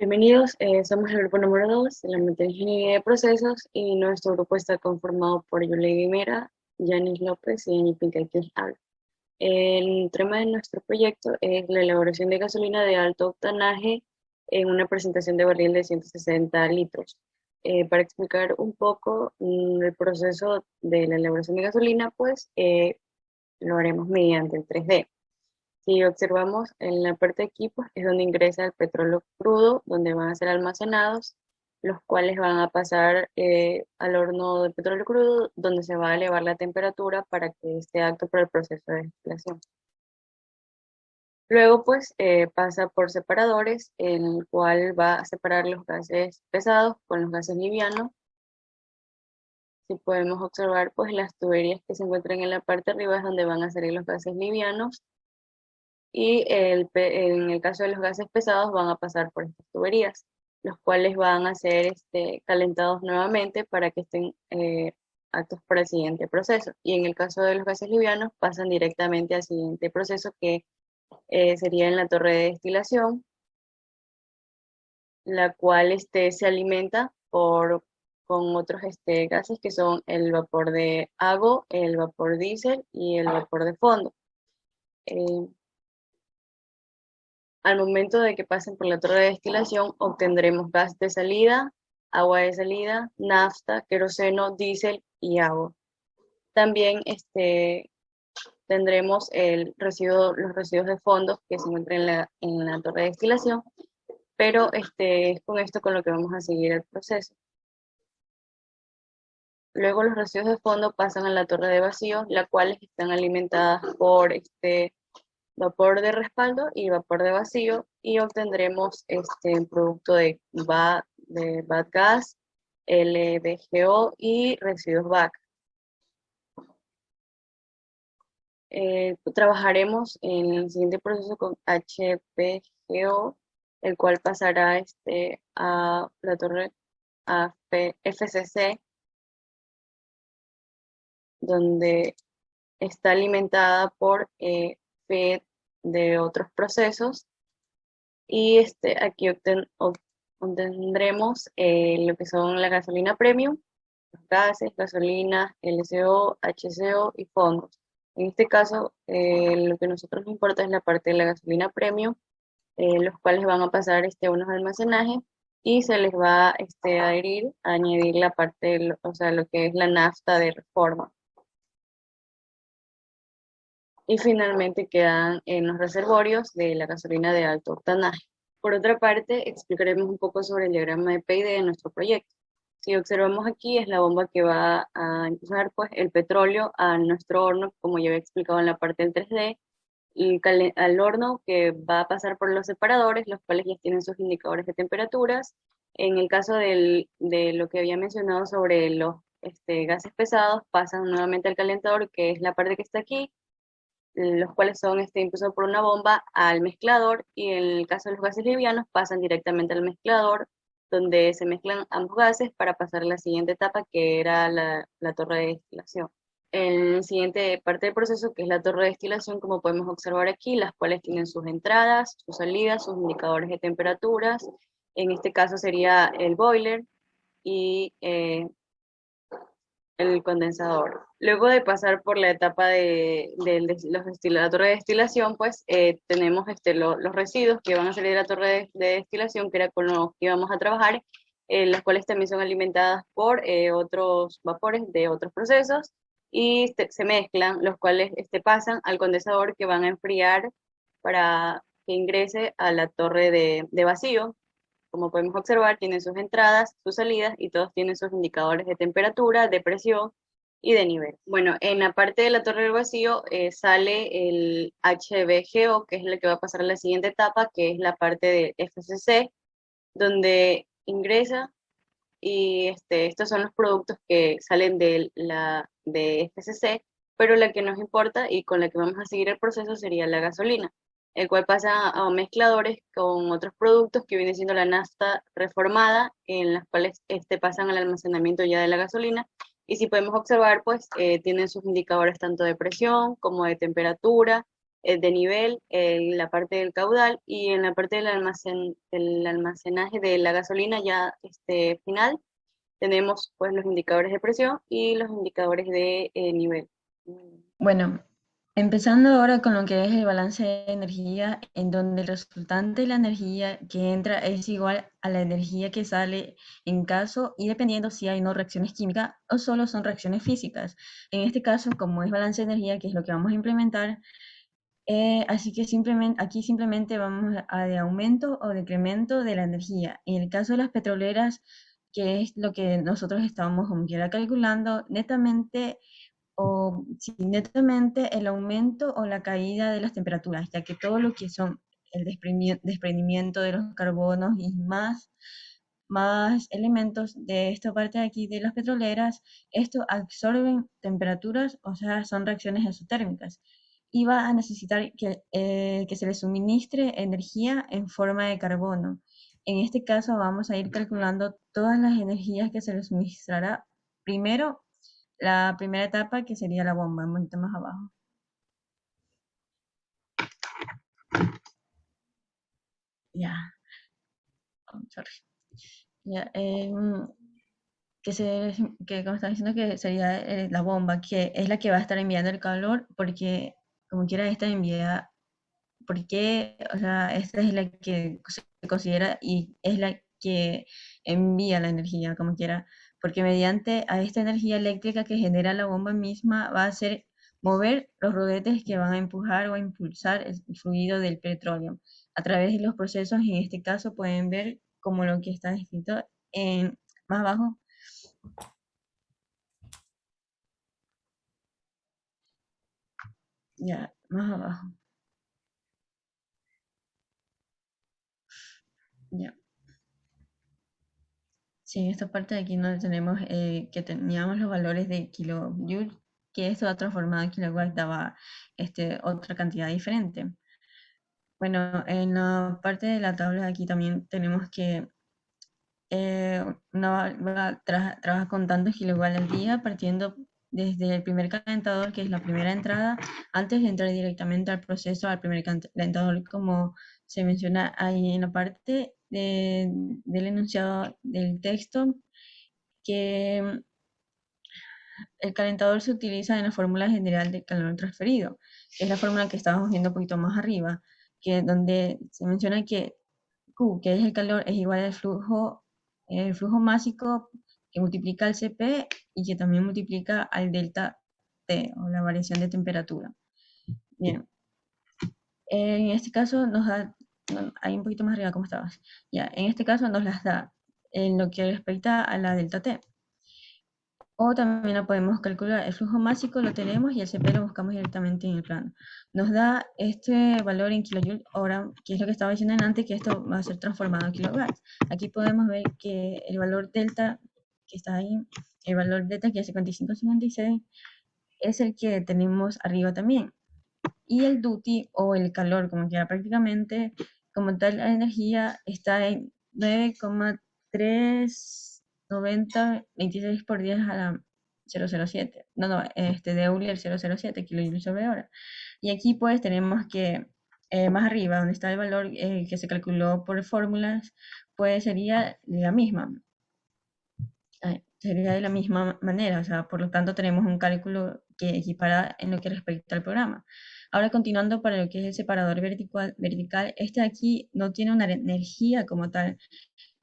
Bienvenidos, somos el grupo número 2 de la materia de Ingeniería de Procesos y nuestro grupo está conformado por Yulei Guimera, Yanis López y Annie Pincaquil. El tema de nuestro proyecto es la elaboración de gasolina de alto octanaje en una presentación de barril de 160 litros. Para explicar un poco el proceso de la elaboración de gasolina, pues lo haremos mediante el 3D. Si observamos en la parte de equipos es donde ingresa el petróleo crudo, donde van a ser almacenados, los cuales van a pasar al horno de petróleo crudo, donde se va a elevar la temperatura para que esté apto para el proceso de destilación. Luego, pues, pasa por separadores, en el cual va a separar los gases pesados con los gases livianos. Si podemos observar, pues, las tuberías que se encuentran en la parte de arriba es donde van a salir los gases livianos y en el caso de los gases pesados van a pasar por estas tuberías, los cuales van a ser calentados nuevamente para que estén aptos para el siguiente proceso. Y en el caso de los gases livianos pasan directamente al siguiente proceso que sería en la torre de destilación, la cual se alimenta con otros gases que son el vapor de agua, el vapor diésel y el vapor de fondo. Al momento de que pasen por la torre de destilación, obtendremos gas de salida, agua de salida, nafta, queroseno, diésel y agua. También tendremos los residuos de fondo que se encuentran en la torre de destilación, pero es con esto con lo que vamos a seguir el proceso. Luego los residuos de fondo pasan a la torre de vacío, las cuales están alimentadas por vapor de respaldo y vapor de vacío, y obtendremos un producto de bad gas, LDGO y residuos BAC. Trabajaremos en el siguiente proceso con HPGO, el cual pasará a la torre FCC, donde está alimentada por FED de otros procesos, y aquí obtendremos lo que son la gasolina premium, los gases, gasolina, LCO, HCO y fondos. En este caso, lo que a nosotros nos importa es la parte de la gasolina premium, los cuales van a pasar a unos almacenajes y se les va a añadir la parte, o sea, lo que es la nafta de reforma. Y finalmente quedan en los reservorios de la gasolina de alto octanaje. Por otra parte, explicaremos un poco sobre el diagrama de PID de nuestro proyecto. Si observamos aquí, es la bomba que va a impulsar pues, el petróleo a nuestro horno, como ya había explicado en la parte del 3D, y al horno que va a pasar por los separadores, los cuales ya tienen sus indicadores de temperaturas. En el caso de lo que había mencionado sobre los gases pesados, pasan nuevamente al calentador, que es la parte que está aquí, los cuales son impulsados por una bomba al mezclador, y en el caso de los gases livianos pasan directamente al mezclador, donde se mezclan ambos gases para pasar a la siguiente etapa, que era la torre de destilación. En la siguiente parte del proceso, que es la torre de destilación, como podemos observar aquí, las cuales tienen sus entradas, sus salidas, sus indicadores de temperaturas. En este caso sería el boiler y el condensador. Luego de pasar por la etapa de la torre de destilación, pues tenemos los residuos que van a salir de la torre de destilación, que era con los que íbamos a trabajar, las cuales también son alimentadas por otros vapores de otros procesos, y se mezclan, los cuales pasan al condensador, que van a enfriar para que ingrese a la torre de vacío. Como podemos observar, tienen sus entradas, sus salidas, y todos tienen sus indicadores de temperatura, de presión y de nivel. Bueno, en la parte de la torre del vacío sale el HBGO, que es el que va a pasar a la siguiente etapa, que es la parte de FCC, donde ingresa, y estos son los productos que salen de FCC, pero la que nos importa y con la que vamos a seguir el proceso sería la gasolina, el cual pasa a mezcladores con otros productos que viene siendo la nafta reformada, en las cuales pasan al almacenamiento ya de la gasolina. Y si podemos observar, pues tienen sus indicadores tanto de presión como de temperatura, de nivel, la parte del caudal, y en la parte del almacenaje de la gasolina ya final, tenemos pues los indicadores de presión y los indicadores de nivel. Bueno, empezando ahora con lo que es el balance de energía, en donde el resultante de la energía que entra es igual a la energía que sale en caso y dependiendo si hay no reacciones químicas o solo son reacciones físicas. En este caso, como es balance de energía, que es lo que vamos a implementar, así que simplemente, aquí simplemente vamos a de aumento o decremento de la energía. En el caso de las petroleras, que es lo que nosotros estábamos como quiera calculando, netamente o si netamente el aumento o la caída de las temperaturas, ya que todo lo que son el desprendimiento de los carbonos y más elementos de esta parte de aquí de las petroleras, esto absorben temperaturas, o sea, son reacciones exotérmicas. Y va a necesitar que se le suministre energía en forma de carbono. En este caso vamos a ir calculando todas las energías que se le suministrará primero la primera etapa, que sería la bomba, un poquito más abajo. Ya, oh, sorry. Ya, que, se, que como estaba diciendo que sería la bomba, que es la que va a estar enviando el calor, porque como quiera esta envía, porque, o sea, esta es la que se considera y es la que envía la energía, como quiera, porque mediante a esta energía eléctrica que genera la bomba misma va a hacer mover los rodetes que van a empujar o a impulsar el fluido del petróleo. A través de los procesos, en este caso pueden ver como lo que está escrito en, más abajo, ya, más abajo, ya. Sí, en esta parte de aquí no tenemos que teníamos los valores de kilojoule, que esto ha transformado en kilowatt daba otra cantidad diferente. Bueno, en la parte de la tabla de aquí también tenemos que trabaja con tantos kilowatts al día, partiendo desde el primer calentador, que es la primera entrada, antes de entrar directamente al proceso, al primer calentador, como se menciona ahí en la parte del enunciado del texto, que el calentador se utiliza en la fórmula general de calor transferido, que es la fórmula que estábamos viendo un poquito más arriba, que donde se menciona que Q, que es el calor, es igual al el flujo másico que multiplica el Cp y que también multiplica al delta T, o la variación de temperatura. Bien, en este caso nos da, ahí un poquito más arriba, ¿cómo estabas? Ya, en este caso nos las da en lo que respecta a la delta T. O también lo podemos calcular. El flujo másico lo tenemos y el CP lo buscamos directamente en el plano. Nos da este valor en kilojoule hora, que es lo que estaba diciendo antes, que esto va a ser transformado a kilowatts. Aquí podemos ver que el valor delta, que está ahí, el valor delta que es 55,56, es el que tenemos arriba también. Y el duty o el calor, como que prácticamente, como tal, la energía está en 9,39026 por 10 a la 007. No, no, de Euler 007, kilojoules sobre hora. Y aquí pues tenemos que más arriba, donde está el valor que se calculó por fórmulas, pues sería la misma. Sería de la misma manera, o sea, por lo tanto tenemos un cálculo que equipara en lo que respecta al programa. Ahora continuando para lo que es el separador vertical, este aquí no tiene una energía como tal.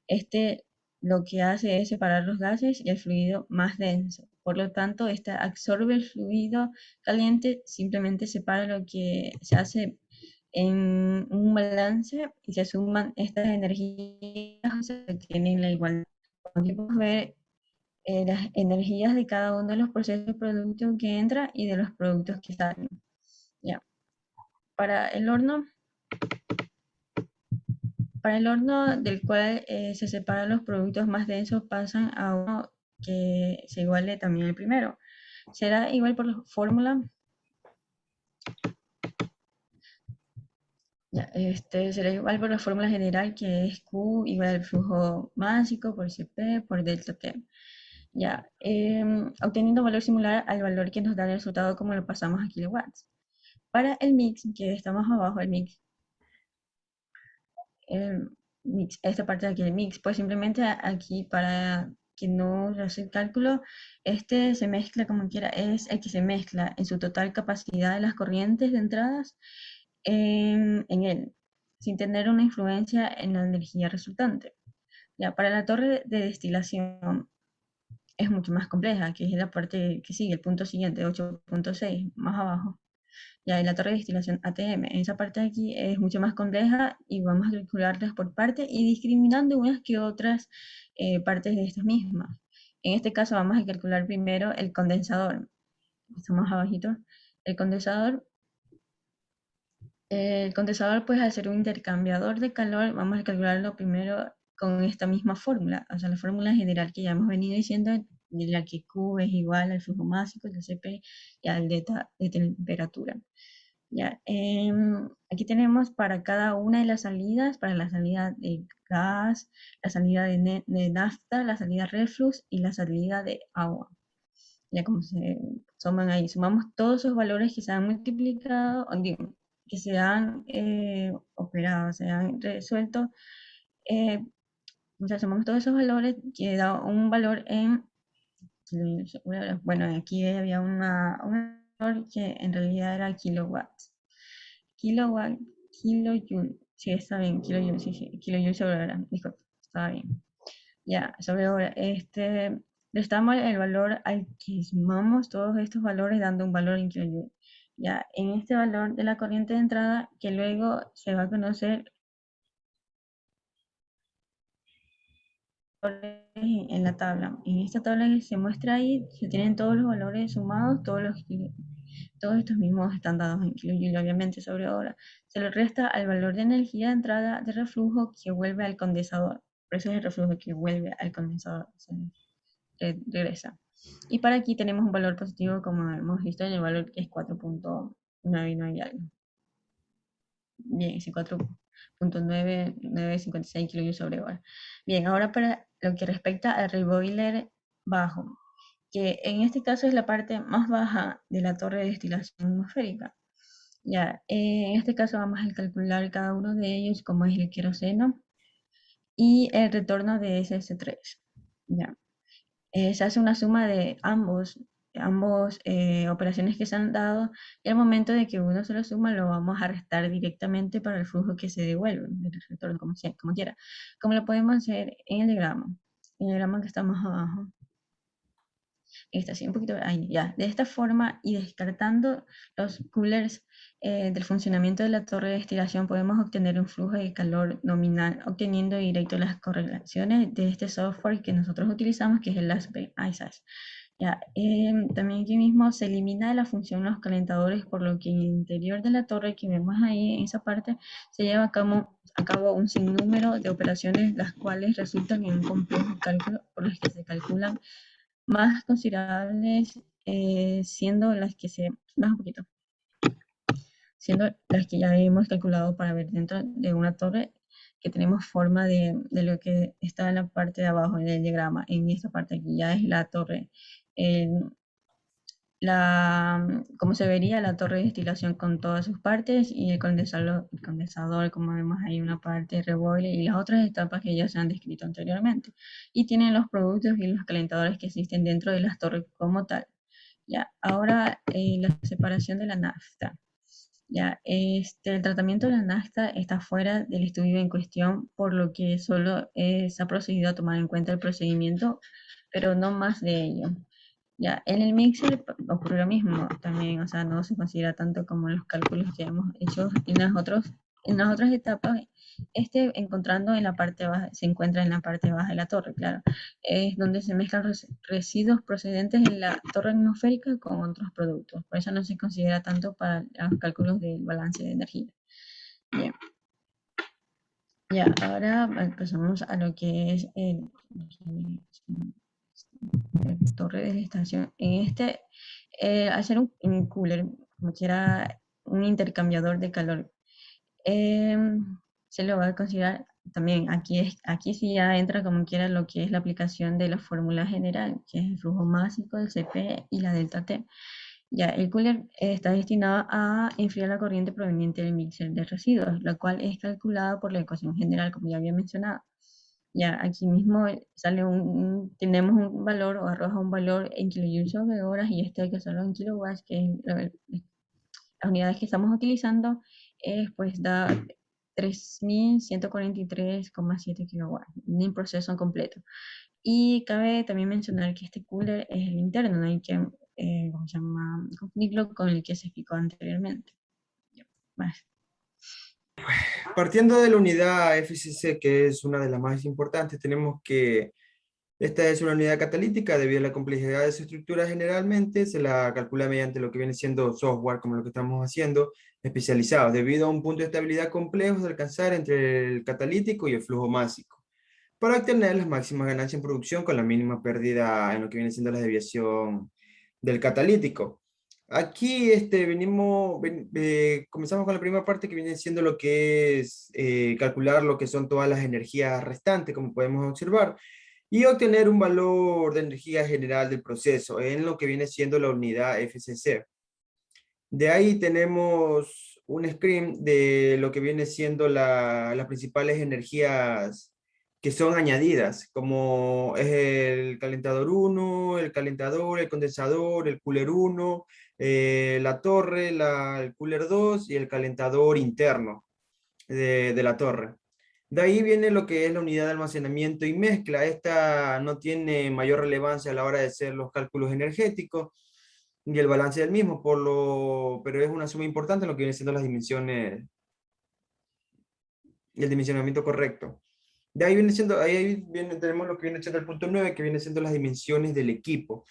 Este lo que hace es separar los gases y el fluido más denso. Por lo tanto, este absorbe el fluido caliente, simplemente separa lo que se hace en un balance y se suman estas energías, se tienen la igualdad. Podemos ver las energías de cada uno de los procesos de producto que entra y de los productos que salen. Ya. Para el horno, para el horno del cual se separan los productos más densos, pasan a uno que se iguale también al primero. Será igual por la fórmula. Ya, será igual por la fórmula general, que es Q igual al flujo másico por Cp por delta T. Ya, obteniendo valor similar al valor que nos da el resultado como lo pasamos a kilowatts. Para el mix, que está más abajo, el mix, esta parte de aquí, el mix, pues simplemente aquí para que no hace el cálculo, este se mezcla como quiera, es el que se mezcla en su total capacidad de las corrientes de entradas en él, sin tener una influencia en la energía resultante. Ya, para la torre de destilación es mucho más compleja, que es la parte que sigue, el punto siguiente, 8.6, más abajo. Ya, y la torre de destilación ATM, en esa parte de aquí es mucho más compleja y vamos a calcularlas por parte y discriminando unas que otras partes de estas mismas. En este caso vamos a calcular primero el condensador. Estamos abajito. El condensador, el condensador, pues al ser un intercambiador de calor, vamos a calcularlo primero con esta misma fórmula, o sea, la fórmula general que ya hemos venido diciendo, de la que Q es igual al flujo másico, el Cp y al delta de temperatura. Ya, aquí tenemos para cada una de las salidas, para la salida de gas, la salida de nafta, la salida reflux y la salida de agua. Ya como se suman ahí, sumamos todos esos valores que se han multiplicado, o digo, que se han operado, se han resuelto, eh, o sea, sumamos todos esos valores que da un valor en, bueno, aquí había un valor que en realidad era kilowatts. Kilowatt, kilojoule. Sí, está bien, kilojoule, sí, sí, kilojoule sobre hora. Disculpe, estaba bien. Ya, sobre hora. Le estamos el valor al que sumamos todos estos valores dando un valor en kilojoule. Ya, en este valor de la corriente de entrada, que luego se va a conocer en la tabla. En esta tabla que se muestra ahí, se tienen todos los valores sumados, todos estos mismos están dados en kilojoule, obviamente sobre hora. Se le resta al valor de energía de entrada de reflujo que vuelve al condensador. Por eso es el reflujo que vuelve al condensador, se regresa. Y para aquí tenemos un valor positivo, como hemos visto en el valor que es 4.9 y algo. Bien, ese 4.9956 kilojoules sobre hora. Bien, ahora para lo que respecta al reboiler bajo, que en este caso es la parte más baja de la torre de destilación atmosférica. Ya, en este caso vamos a calcular cada uno de ellos, como es el queroseno y el retorno de SS3. Ya, se hace una suma de ambos operaciones que se han dado y al momento de que uno se lo suma lo vamos a restar directamente para el flujo que se devuelve, el retorno como quiera. Como lo podemos hacer en el diagrama que está más abajo. Esta sí, un poquito ahí, ya. De esta forma y descartando los coolers del funcionamiento de la torre de destilación, podemos obtener un flujo de calor nominal, obteniendo directo las correlaciones de este software que nosotros utilizamos, que es el ASPE ISAS. Ya, también aquí mismo se elimina de la función los calentadores, por lo que en el interior de la torre que vemos ahí, en esa parte, se lleva a cabo un sinnúmero de operaciones, las cuales resultan en un complejo cálculo por los que se calculan más considerables, siendo las que más un poquito, siendo las que ya hemos calculado para ver dentro de una torre que tenemos forma de lo que está en la parte de abajo en el diagrama. En esta parte aquí ya es la torre. Como se vería la torre de destilación con todas sus partes y el condensador, como vemos ahí una parte, reboiler y las otras etapas que ya se han descrito anteriormente. Y tienen los productos y los calentadores que existen dentro de las torres como tal. Ya, ahora la separación de la nafta. Ya, el tratamiento de la nafta está fuera del estudio en cuestión, por lo que solo se ha procedido a tomar en cuenta el procedimiento, pero no más de ello. Ya, en el mixer ocurre lo mismo también, o sea, no se considera tanto como los cálculos que hemos hecho en las otras etapas. Encontrando en la parte baja, se encuentra en la parte baja de la torre, claro. Es donde se mezclan residuos procedentes de la torre atmosférica con otros productos. Por eso no se considera tanto para los cálculos del balance de energía. Bien. Ya, ahora pasamos a lo que es torre de estación. En hacer un cooler, como que era un intercambiador de calor, eh, se lo va a considerar también. Aquí sí ya entra como quiera lo que es la aplicación de la fórmula general, que es el flujo másico, el Cp y la delta T. Ya, el cooler está destinado a enfriar la corriente proveniente del mixer de residuos, la cual es calculada por la ecuación general, como ya había mencionado. Ya, aquí mismo sale tenemos un valor o arroja un valor en kilojoules sobre horas y este hay que hacerlo en kilowatts, que es las unidades que estamos utilizando, pues da 3143,7 kilowatts en proceso completo. Y cabe también mencionar que este cooler es el interno, no hay que, ¿cómo se llama?, confundirlo con el que se explicó anteriormente. Ya, más. Partiendo de la unidad FCC, que es una de las más importantes, tenemos que esta es una unidad catalítica debido a la complejidad de su estructura. Generalmente se la calcula mediante lo que viene siendo software, como lo que estamos haciendo, especializado, debido a un punto de estabilidad complejo de alcanzar entre el catalítico y el flujo másico, para obtener las máximas ganancias en producción con la mínima pérdida en lo que viene siendo la desviación del catalítico. Aquí comenzamos con la primera parte que viene siendo lo que es calcular lo que son todas las energías restantes, como podemos observar, y obtener un valor de energía general del proceso en lo que viene siendo la unidad FCC. De ahí tenemos un screen de lo que viene siendo las principales energías que son añadidas, como es el calentador 1, el calentador, el condensador, el cooler 1, la torre, el cooler 2 y el calentador interno de la torre. De ahí viene lo que es la unidad de almacenamiento y mezcla. Esta no tiene mayor relevancia a la hora de hacer los cálculos energéticos y el balance del mismo, pero es una suma importante en lo que vienen siendo las dimensiones y el dimensionamiento correcto. De ahí viene siendo, tenemos lo que viene siendo el punto 9, que viene siendo las dimensiones del equipo.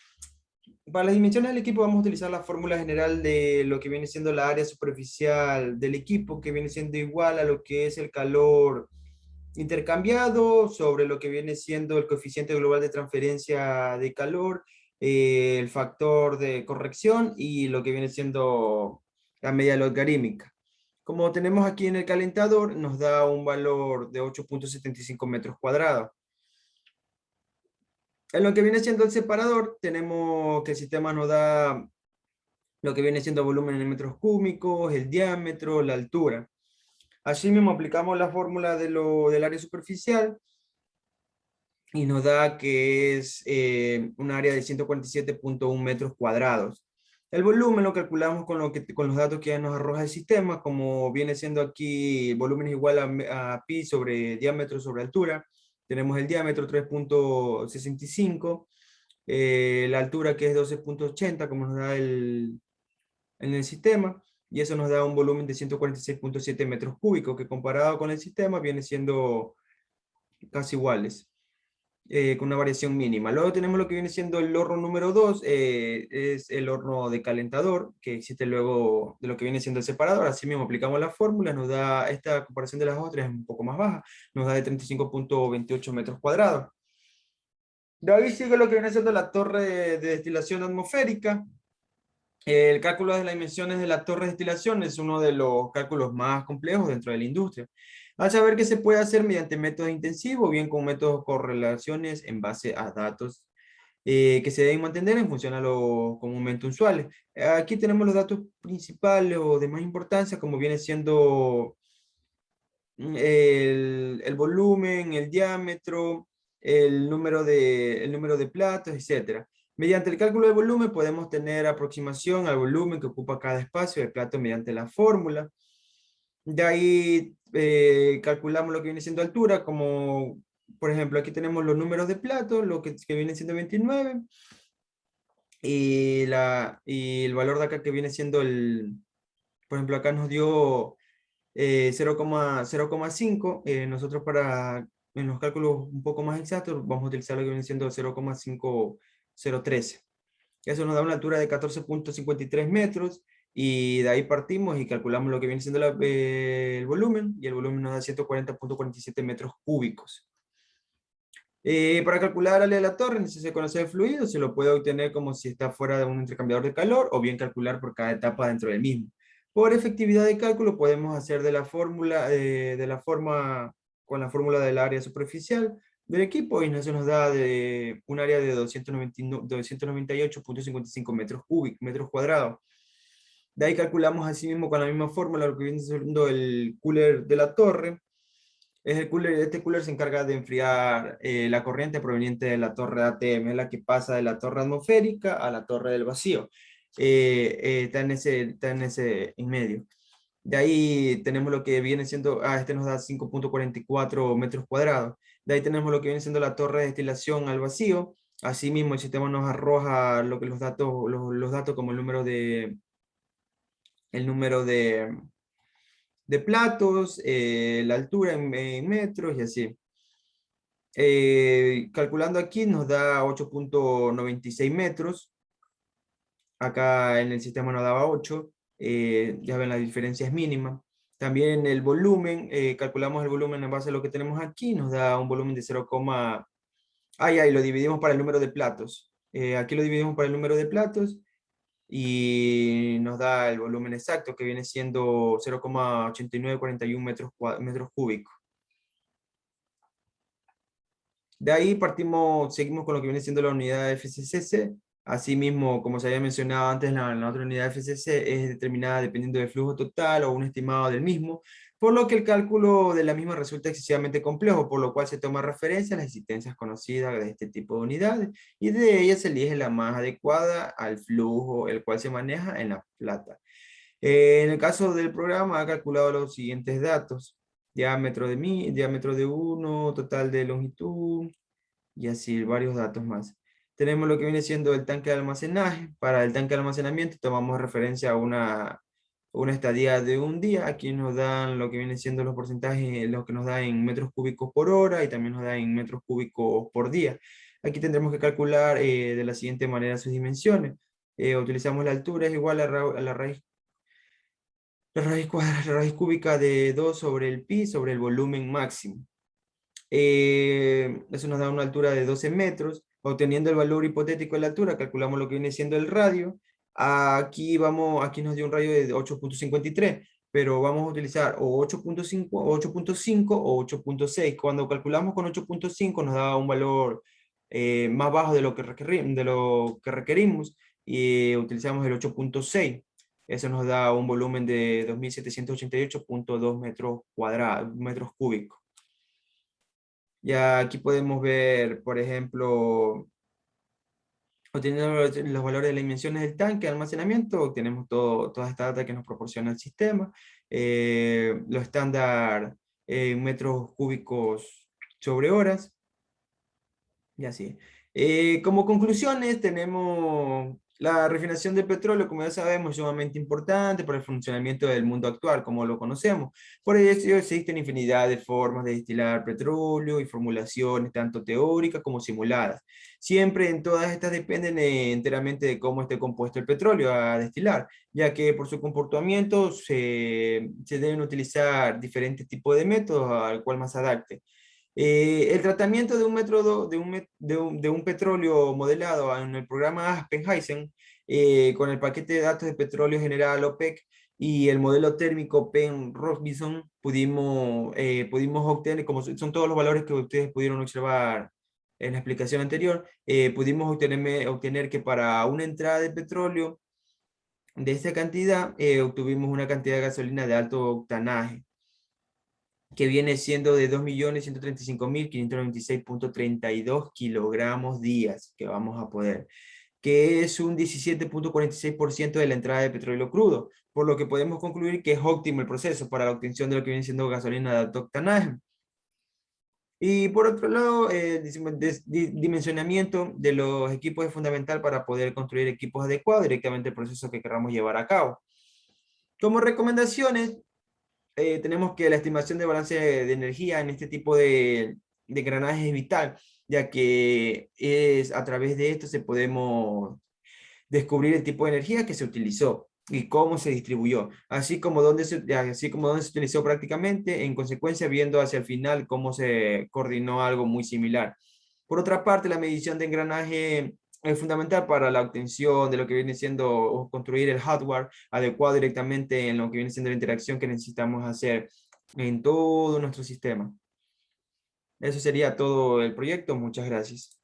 Para las dimensiones del equipo vamos a utilizar la fórmula general de lo que viene siendo la área superficial del equipo, que viene siendo igual a lo que es el calor intercambiado sobre lo que viene siendo el coeficiente global de transferencia de calor, el factor de corrección y lo que viene siendo la media logarítmica. Como tenemos aquí en el calentador, nos da un valor de 8.75 metros cuadrados. En lo que viene siendo el separador, tenemos que el sistema nos da lo que viene siendo volumen en metros cúbicos, el diámetro, la altura. Así mismo aplicamos la fórmula del área superficial y nos da que es un área de 147.1 metros cuadrados. El volumen lo calculamos con los datos que ya nos arroja el sistema, como viene siendo aquí, el volumen es igual a pi sobre diámetro sobre altura. Tenemos el diámetro 3.65, la altura que es 12.80, como nos da en el sistema, y eso nos da un volumen de 146.7 metros cúbicos, que comparado con el sistema viene siendo casi iguales, con una variación mínima. Luego tenemos lo que viene siendo el horno número 2, es el horno de calentador, que existe luego de lo que viene siendo el separador. Así mismo aplicamos la fórmula, nos da, esta comparación de las otras es un poco más baja, nos da de 35.28 metros cuadrados. De ahí sigue lo que viene siendo la torre de destilación atmosférica. El cálculo de las dimensiones de la torre de destilación es uno de los cálculos más complejos dentro de la industria. Al saber que se puede hacer mediante métodos intensivos, bien con métodos correlaciones en base a datos que se deben mantener en función a lo comúnmente usuales. Aquí tenemos los datos principales o de más importancia, como viene siendo el volumen, el diámetro, el número de platos, etc. Mediante el cálculo de volumen podemos tener aproximación al volumen que ocupa cada espacio del plato mediante la fórmula. De ahí calculamos lo que viene siendo altura, como por ejemplo aquí tenemos los números de platos, lo que viene siendo 29, y el valor de acá que viene siendo por ejemplo acá nos dio 0,5, nosotros en los cálculos un poco más exactos vamos a utilizar lo que viene siendo 0,5013. Eso nos da una altura de 14.53 metros y de ahí partimos y calculamos lo que viene siendo el volumen, y el volumen nos da 140.47 metros cúbicos. Para calcular el área de la torre necesita conocer el fluido, se lo puede obtener como si está fuera de un intercambiador de calor o bien calcular por cada etapa dentro del mismo. Por efectividad de cálculo podemos hacer con la fórmula del área superficial, del equipo, y eso nos da un área de 298.55 metros cuadrados. De ahí calculamos así mismo con la misma fórmula lo que viene siendo el cooler de la torre. Este cooler se encarga de enfriar la corriente proveniente de la torre ATM, la que pasa de la torre atmosférica a la torre del vacío. Está en ese en medio. De ahí tenemos lo que viene siendo, este nos da 5.44 metros cuadrados. De ahí tenemos lo que viene siendo la torre de destilación al vacío. Asimismo, el sistema nos arroja los datos como el número de platos, la altura en metros y así. Calculando aquí nos da 8.96 metros. Acá en el sistema nos daba 8. Ya ven, la diferencia es mínima. También el volumen, calculamos el volumen en base a lo que tenemos aquí, nos da un volumen de 0, y lo dividimos para el número de platos. Aquí lo dividimos para el número de platos y nos da el volumen exacto, que viene siendo 0,8941 metros cúbicos. De ahí seguimos con lo que viene siendo la unidad FCCC. Asimismo, como se había mencionado antes, la otra unidad FCC es determinada dependiendo del flujo total o un estimado del mismo, por lo que el cálculo de la misma resulta excesivamente complejo, por lo cual se toma referencia a las existencias conocidas de este tipo de unidades, y de ellas se elige la más adecuada al flujo, el cual se maneja en la plata. En el caso del programa, ha calculado los siguientes datos: diámetro de 1, total de longitud, y así varios datos más. Tenemos lo que viene siendo el tanque de almacenaje. Para el tanque de almacenamiento tomamos referencia a una estadía de un día. Aquí nos dan lo que viene siendo los porcentajes, lo que nos da en metros cúbicos por hora y también nos da en metros cúbicos por día. Aquí tendremos que calcular de la siguiente manera sus dimensiones. Utilizamos la altura, es igual a la raíz cúbica de 2 sobre el pi sobre el volumen máximo. Eso nos da una altura de 12 metros. Obteniendo el valor hipotético de la altura, calculamos lo que viene siendo el radio. Aquí nos dio un radio de 8.53, pero vamos a utilizar o 8.5 o 8.6. Cuando calculamos con 8.5 nos da un valor más bajo de lo que requerimos, y utilizamos el 8.6. Eso nos da un volumen de 2.788.2 metros cúbicos. Ya aquí podemos ver, por ejemplo, obteniendo los valores de las dimensiones del tanque de almacenamiento, obtenemos toda esta data que nos proporciona el sistema. Lo estándar en metros cúbicos sobre horas, y así. Como conclusiones tenemos la refinación del petróleo, como ya sabemos, es sumamente importante para el funcionamiento del mundo actual, como lo conocemos. Por ello existen infinidad de formas de destilar petróleo y formulaciones, tanto teóricas como simuladas. Siempre en todas estas dependen enteramente de cómo esté compuesto el petróleo a destilar, ya que por su comportamiento se deben utilizar diferentes tipos de métodos al cual más adapte. El tratamiento de un petróleo modelado en el programa Aspen-Heisen, con el paquete de datos de petróleo general OPEC y el modelo térmico Penn-Robinson, pudimos obtener, como son todos los valores que ustedes pudieron observar en la explicación anterior, pudimos obtener que para una entrada de petróleo de esta cantidad, obtuvimos una cantidad de gasolina de alto octanaje, que viene siendo de 2.135.596.32 kilogramos días que vamos a poder, que es un 17.46% de la entrada de petróleo crudo, por lo que podemos concluir que es óptimo el proceso para la obtención de lo que viene siendo gasolina de alto octanaje. Y por otro lado, el dimensionamiento de los equipos es fundamental para poder construir equipos adecuados directamente al proceso que queramos llevar a cabo. Como recomendaciones, tenemos que la estimación de balance de energía en este tipo de engranajes es vital, ya que a través de esto podemos descubrir el tipo de energía que se utilizó y cómo se distribuyó, así como dónde se utilizó prácticamente, en consecuencia viendo hacia el final cómo se coordinó algo muy similar. Por otra parte, la medición de engranaje es fundamental para la obtención de lo que viene siendo o construir el hardware adecuado directamente en lo que viene siendo la interacción que necesitamos hacer en todo nuestro sistema. Eso sería todo el proyecto. Muchas gracias.